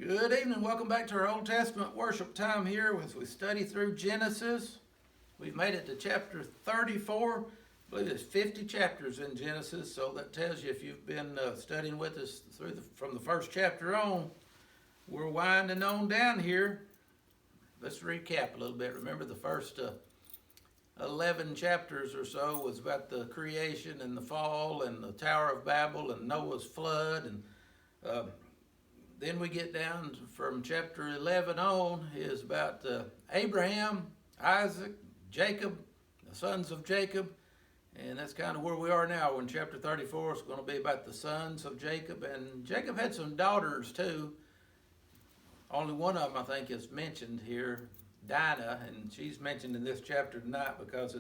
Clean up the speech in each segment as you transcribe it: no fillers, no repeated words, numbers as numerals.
Good evening. Welcome back to our Old Testament worship time here as we study through Genesis. We've made it to chapter 34. I believe there's 50 chapters in Genesis, so that tells you if you've been studying with us from the first chapter on. We're winding on down here. Let's recap a little bit. Remember the first 11 chapters or so was about the creation and the fall and the Tower of Babel and Noah's flood, and then we get down from chapter 11 on is about Abraham, Isaac, Jacob, the sons of Jacob, and that's kind of where we are now. In chapter 34, it's going to be about the sons of Jacob, and Jacob had some daughters too. Only one of them, I think, is mentioned here, Dinah, and she's mentioned in this chapter tonight because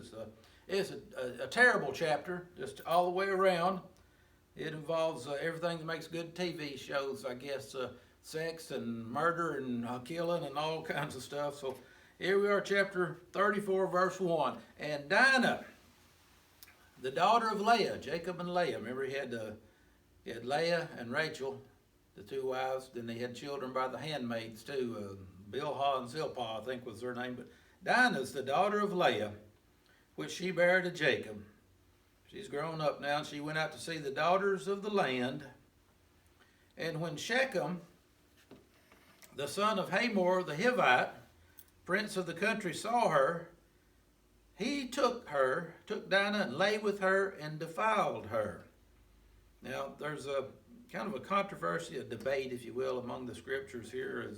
it's a terrible chapter, just all the way around. It involves everything that makes good TV shows, I guess, sex and murder and killing and all kinds of stuff. So here we are, chapter 34, verse 1. And Dinah, the daughter of Leah, Jacob and Leah. Remember, he had Leah and Rachel, the two wives. Then they had children by the handmaids, too. Bilhah and Zilpah, I think was their name. But Dinah's the daughter of Leah, which she bare to Jacob. She's grown up now, and she went out to see the daughters of the land. And when Shechem, the son of Hamor the Hivite, prince of the country, saw her, he took Dinah, and lay with her, and defiled her. Now, there's a kind of a controversy, a debate, if you will, among the scriptures here,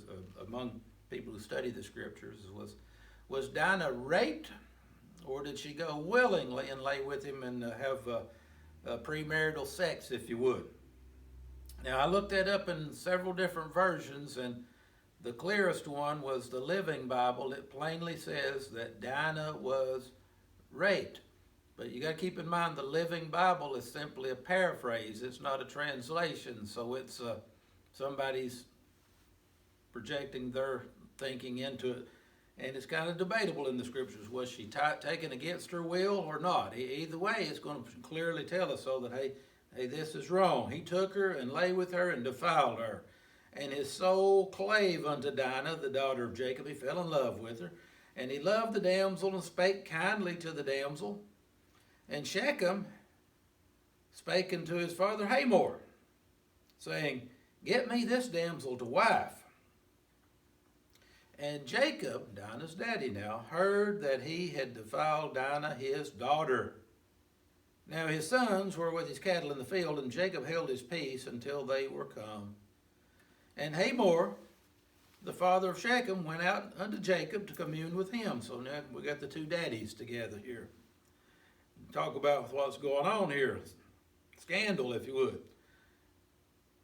among people who study the scriptures. Was Dinah raped? Or did she go willingly and lay with him and have premarital sex, if you would? Now, I looked that up in several different versions, and the clearest one was the Living Bible. It plainly says that Dinah was raped. But you got to keep in mind the Living Bible is simply a paraphrase. It's not a translation, so it's somebody's projecting their thinking into it. And it's kind of debatable in the scriptures. Was she taken against her will or not? Either way, it's going to clearly tell us so that, hey, this is wrong. He took her and lay with her and defiled her. And his soul clave unto Dinah, the daughter of Jacob. He fell in love with her. And he loved the damsel and spake kindly to the damsel. And Shechem spake unto his father Hamor, saying, Get me this damsel to wife. And Jacob, Dinah's daddy now, heard that he had defiled Dinah, his daughter. Now his sons were with his cattle in the field, and Jacob held his peace until they were come. And Hamor, the father of Shechem, went out unto Jacob to commune with him. So now we got the two daddies together here. Talk about what's going on here. Scandal, if you would.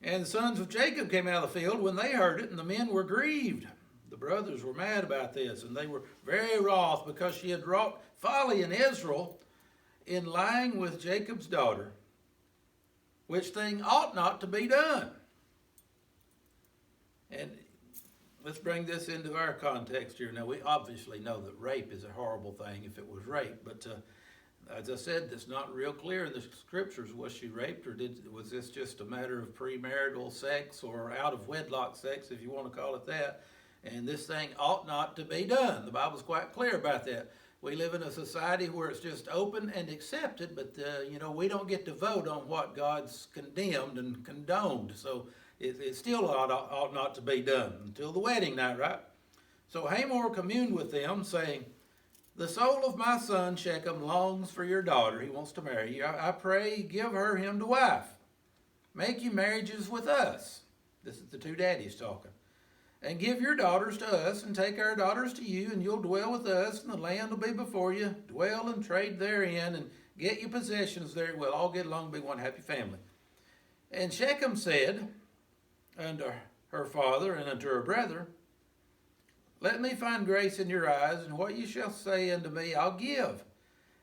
And the sons of Jacob came out of the field when they heard it, and the men were grieved. The brothers were mad about this, and they were very wroth because she had wrought folly in Israel in lying with Jacob's daughter, which thing ought not to be done. And let's bring this into our context here. Now, we obviously know that rape is a horrible thing if it was rape, but as I said, it's not real clear in the scriptures. Was she raped, or was this just a matter of premarital sex or out of wedlock sex, if you want to call it that? And this thing ought not to be done. The Bible's quite clear about that. We live in a society where it's just open and accepted, but we don't get to vote on what God's condemned and condoned. So it still ought not to be done until the wedding night, right? So Hamor communed with them, saying, The soul of my son Shechem longs for your daughter. He wants to marry you. I pray, give him to wife. Make you marriages with us. This is the two daddies talking. And give your daughters to us, and take our daughters to you, and you'll dwell with us, and the land will be before you. Dwell and trade therein, and get your possessions there. We'll all get along and be one happy family. And Shechem said unto her father and unto her brother, Let me find grace in your eyes, and what you shall say unto me I'll give.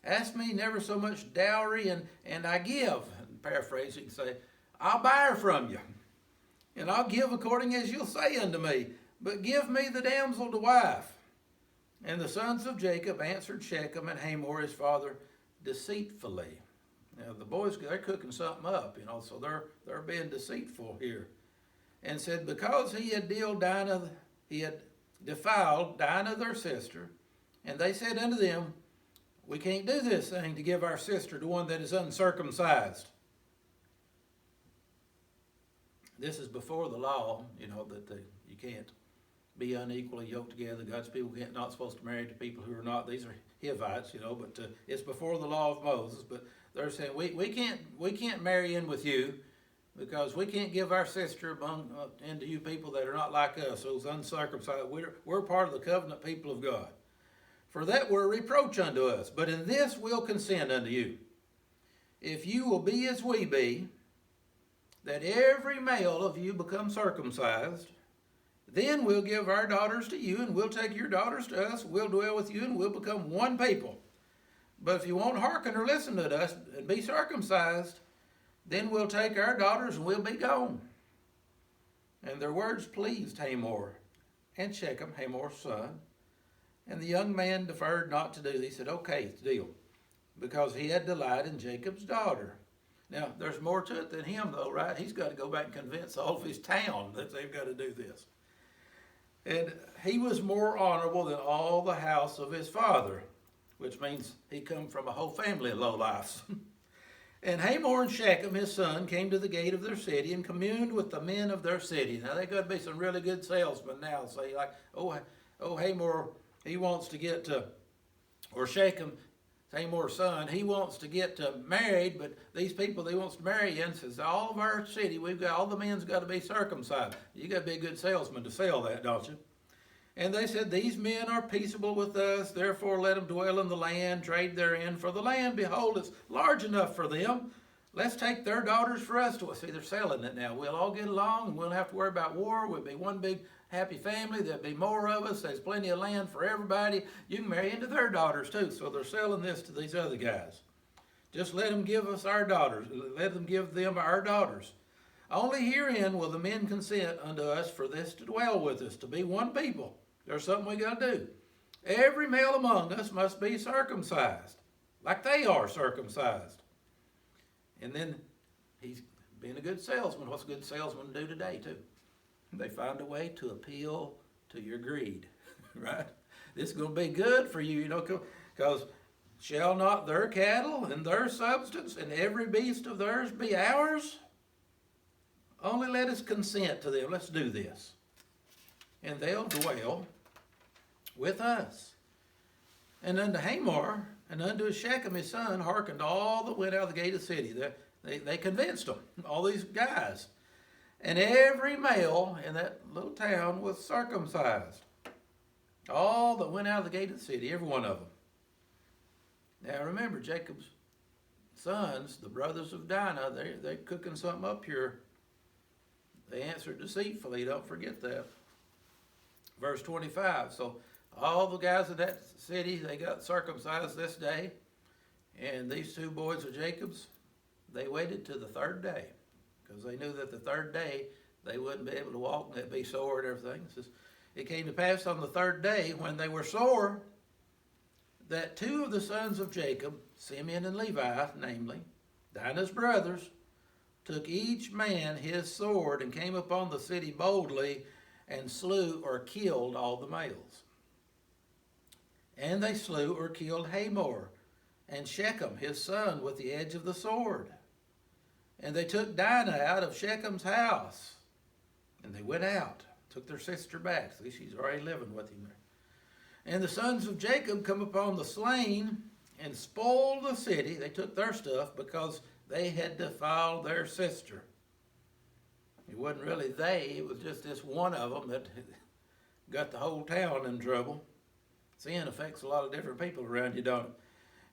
Ask me never so much dowry, and I give. And paraphrasing, say, I'll buy her from you. And I'll give according as you'll say unto me. But give me the damsel to wife. And the sons of Jacob answered Shechem and Hamor his father deceitfully. Now the boys, they're cooking something up, so they're being deceitful here. and said, because he had defiled Dinah their sister, and they said unto them, we can't do this thing to give our sister to one that is uncircumcised. This is before the law, that you can't be unequally yoked together. God's people not supposed to marry to people who are not. These are Hivites, but it's before the law of Moses. But they're saying we can't marry in with you because we can't give our sister into you people that are not like us, those uncircumcised. We're part of the covenant people of God. For that were a reproach unto us. But in this we'll consent unto you, if you will be as we be, that every male of you become circumcised. Then we'll give our daughters to you, and we'll take your daughters to us. We'll dwell with you, and we'll become one people. But if you won't hearken or listen to us and be circumcised, then we'll take our daughters and we'll be gone. And their words pleased Hamor and Shechem, Hamor's son. And the young man deferred not to do this. He said, okay, deal. Because he had delight in Jacob's daughter. Now, there's more to it than him, though, right? He's got to go back and convince all of his town that they've got to do this. And he was more honorable than all the house of his father, which means he come from a whole family of lowlifes. And Hamor and Shechem, his son, came to the gate of their city and communed with the men of their city. Now, they got to be some really good salesmen now. Say, like, oh, Hamor, he wants to get to, or Shechem, Hamor's son, he wants to get married, but these people he wants to marry in says, all of our city, all the men's got to be circumcised. You got to be a good salesman to sell that, don't you? And they said, these men are peaceable with us, therefore let them dwell in the land, trade therein, for the land, behold, is large enough for them. Let's take their daughters for us to us. See, they're selling it now. We'll all get along, and we'll have to worry about war. We'll be one big happy family. There'll be more of us. There's plenty of land for everybody. You can marry into their daughters, too. So they're selling this to these other guys. Just let them give us our daughters. Let them give them our daughters. Only herein will the men consent unto us for this to dwell with us, to be one people. There's something we got to do. Every male among us must be circumcised, like they are circumcised. And then he's being a good salesman. What's a good salesman do today, too? They find a way to appeal to your greed, right? This is going to be good for you, because shall not their cattle and their substance and every beast of theirs be ours? Only let us consent to them. Let's do this. And they'll dwell with us. And unto Hamor and unto Shechem his son hearkened all that went out of the gate of the city. They convinced them, all these guys. And every male in that little town was circumcised. All that went out of the gate of the city, every one of them. Now remember, Jacob's sons, the brothers of Dinah, they're cooking something up here. They answered deceitfully, don't forget that. Verse 25, so all the guys in that city, they got circumcised this day. And these two boys of Jacob's, they waited to the third day, because they knew that the third day they wouldn't be able to walk and they'd be sore and everything. It says, it came to pass on the third day when they were sore that two of the sons of Jacob, Simeon and Levi, namely, Dinah's brothers, took each man his sword and came upon the city boldly and slew or killed all the males. And they slew or killed Hamor and Shechem his son with the edge of the sword. And they took Dinah out of Shechem's house. And they went out, took their sister back. See, she's already living with him there. And the sons of Jacob come upon the slain and spoiled the city. They took their stuff because they had defiled their sister. It wasn't really they, it was just this one of them that got the whole town in trouble. Sin affects a lot of different people around you, don't it?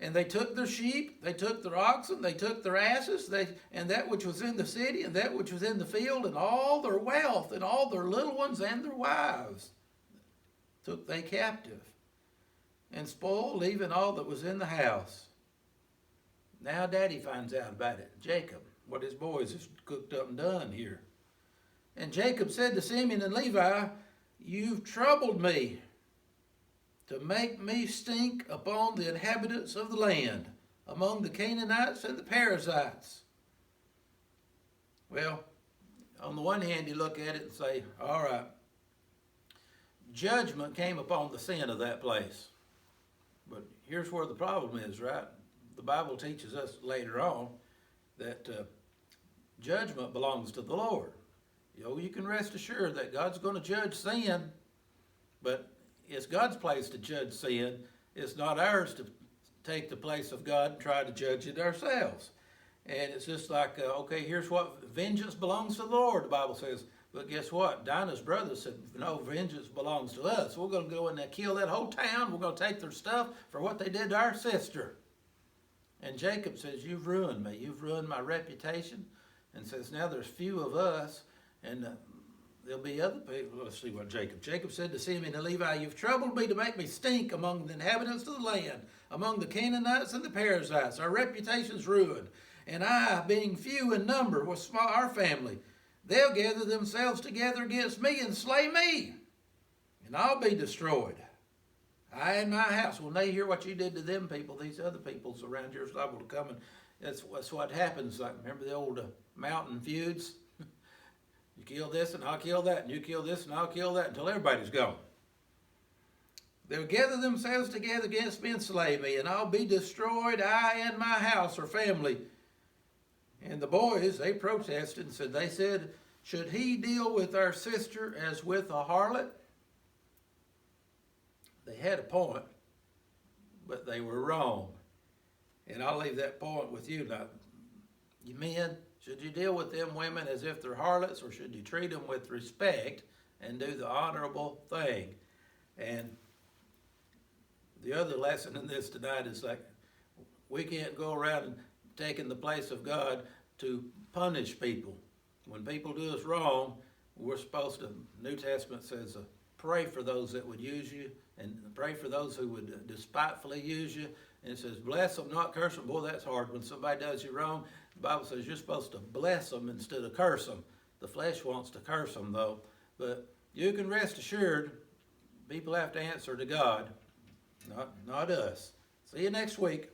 And they took their sheep, they took their oxen, they took their asses, and that which was in the city, and that which was in the field, and all their wealth, and all their little ones, and their wives took they captive, and spoiled, leaving all that was in the house. Now Daddy finds out about it, Jacob, what his boys have cooked up and done here. And Jacob said to Simeon and Levi, you've troubled me to make me stink upon the inhabitants of the land, among the Canaanites and the Perizzites. Well, on the one hand, you look at it and say, all right, judgment came upon the sin of that place. But here's where the problem is, right? The Bible teaches us later on that judgment belongs to the Lord. You can rest assured that God's going to judge sin, but it's God's place to judge sin. It's not ours to take the place of God and try to judge it ourselves. And it's just like, okay, here's what vengeance belongs to the Lord, the Bible says. But guess what? Dinah's brother said, no, vengeance belongs to us. We're going to go in there and kill that whole town. We're going to take their stuff for what they did to our sister. And Jacob says, you've ruined me. You've ruined my reputation. And says, now there's few of us, and there'll be other people. Let's see what Jacob said to Simeon and Levi, you've troubled me to make me stink among the inhabitants of the land, among the Canaanites and the Perizzites. Our reputation's ruined. And I, being few in number with our family, they'll gather themselves together against me and slay me, and I'll be destroyed. I and my house. When they hear what you did to them people, these other peoples around here is liable to come, and that's what happens. Like, remember the old mountain feuds? You kill this and I'll kill that, and you kill this and I'll kill that, until everybody's gone. They'll gather themselves together against me and slay me, and I'll be destroyed, I and my house or family. And the boys, they protested and said, should he deal with our sister as with a harlot? They had a point, but they were wrong. And I'll leave that point with you. Now, you men, should you deal with them women as if they're harlots, or should you treat them with respect and do the honorable thing? And the other lesson in this tonight is like, we can't go around and taking the place of God to punish people. When people do us wrong, we're supposed to, New Testament says, pray for those that would use you, and pray for those who would despitefully use you. And it says, bless them, not curse them. Boy, that's hard. When somebody does you wrong, the Bible says you're supposed to bless them instead of curse them. The flesh wants to curse them, though. But you can rest assured, people have to answer to God, not us. See you next week.